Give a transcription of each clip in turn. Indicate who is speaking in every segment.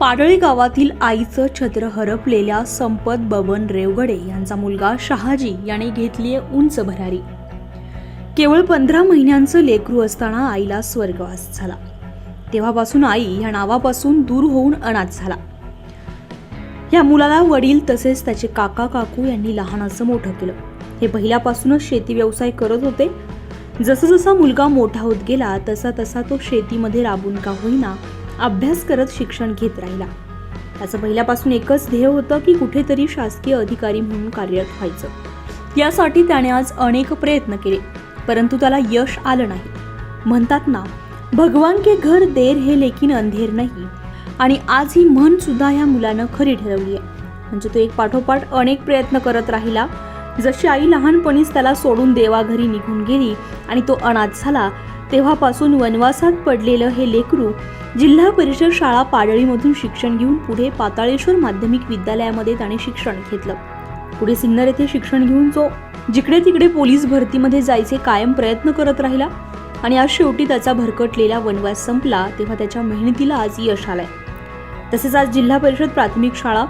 Speaker 1: पाडळी गावातील आईचं छत्र हरपलेल्या संपत बबन रेवगडे यांचा मुलगा शहाजी याने घेतलीये उंच भरारी। केवळ 15 महिन्यांचं लेकरू असताना आईला स्वर्गवास झाला। तेव्हापासून आई या नावापासून दूर होऊन अनाथ झाला। या मुलाला वडील तसेच त्याचे काका काकू यांनी लहानाचं मोठं केलं। हे पहिल्यापासूनच शेती व्यवसाय करत होते। जसं जसा मुलगा मोठा होत गेला तसा तसा तो शेतीमध्ये राबून का होईना अभ्यास करत शिक्षण घेत राहिला। त्याचं पहिल्यापासून एकच ध्येय होतं की कुठेतरी शासकीय अधिकारी म्हणून कार्यरत व्हायचं। यासाठी त्याने आज अनेक प्रयत्न केले, परंतु त्याला यश आलं नाही। म्हणतात ना, भगवान के घर देर है लेकिन अंधेर नहीं। आणि आज ही म्हण सुद्धा या मुलानं खरी ठरवली आहे। म्हणजे तो एक पाठोपाठ अनेक प्रयत्न करत राहिला। जशी आई लहानपणीच त्याला सोडून देवाघरी निघून गेली आणि तो अनाथ झाला, तेव्हापासून वनवासात पडलेलं हे लेकरू जिल्हा परिषद शाळा पाडळीमधून शिक्षण घेऊन पुढे पाताळेश्वर माध्यमिक विद्यालयामध्ये त्याने शिक्षण घेतलं। पुढे सिन्नर येथे शिक्षण घेऊन तो जिकडे तिकडे पोलीस भरतीमध्ये जायचे कायम प्रयत्न करत राहिला आणि आज शेवटी त्याचा भरकटलेला वनवास संपला तेव्हा त्याच्या मेहनतीला आज यश आलंय। तसेच आज जिल्हा परिषद प्राथमिक शाळा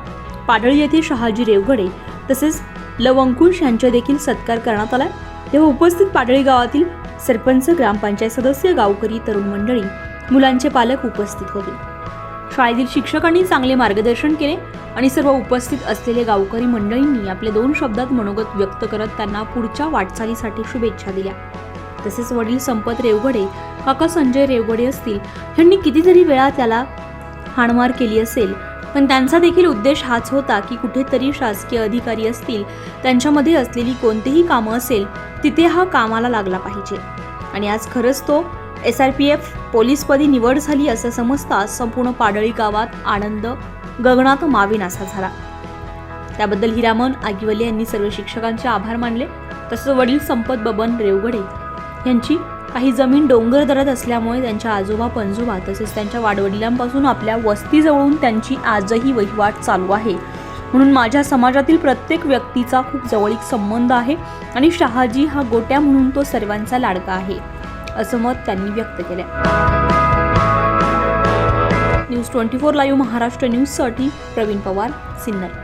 Speaker 1: पाडळी येथे शहाजी रेवगडे तसेच लवंकुश यांचा देखील सत्कार करण्यात आला। तेव्हा उपस्थित पाडळी गावातील सरपंच, ग्रामपंचायत सदस्य, गावकरी, तरुण मंडळी, मुलांचे पालक उपस्थित होते। शाळेतील शिक्षकांनी चांगले मार्गदर्शन केले आणि सर्व उपस्थित असलेले गावकरी मंडळींनी आपले 2 शब्दात मनोगत व्यक्त करत त्यांना पुढच्या वाटचालीसाठी शुभेच्छा दिल्या। तसेच वडील संपत रेवगडे, काका संजय रेवगडे असतील, यांनी कितीतरी वेळा त्याला हाणमार केली असेल, पण त्यांचा देखील उद्देश हाच होता की कुठेतरी शासकीय अधिकारी असतील, त्यांच्यामध्ये असलेली कोणतीही कामं असेल तिथे हा कामाला लागला पाहिजे। आणि आज खरंच तो SRPF पोलीसपदी निवड झाली असं समजता संपूर्ण पाडळी गावात आनंद गगनात मावेनासा झाला। त्याबद्दल हिरामन आगिवले यांनी सर्व शिक्षकांचे आभार मानले। तसंच वडील संपत बबन रेवगडे यांची काही जमीन डोंगरदऱ्यात असल्यामुळे त्यांच्या आजोबा पणजोबा तसेच त्यांच्या वाडवडिलांपासून आपल्या वस्तीजवळून त्यांची आजही वहिवाट चालू आहे। म्हणून माझ्या समाजातील प्रत्येक व्यक्तीचा खूप जवळीक संबंध आहे आणि शहाजी हा गोट्या म्हणून तो सर्वांचा लाडका आहे, असं मत त्यांनी व्यक्त केलं। न्यूज 24 लाईव्ह महाराष्ट्र न्यूजसाठी प्रवीण पवार, सिन्नर।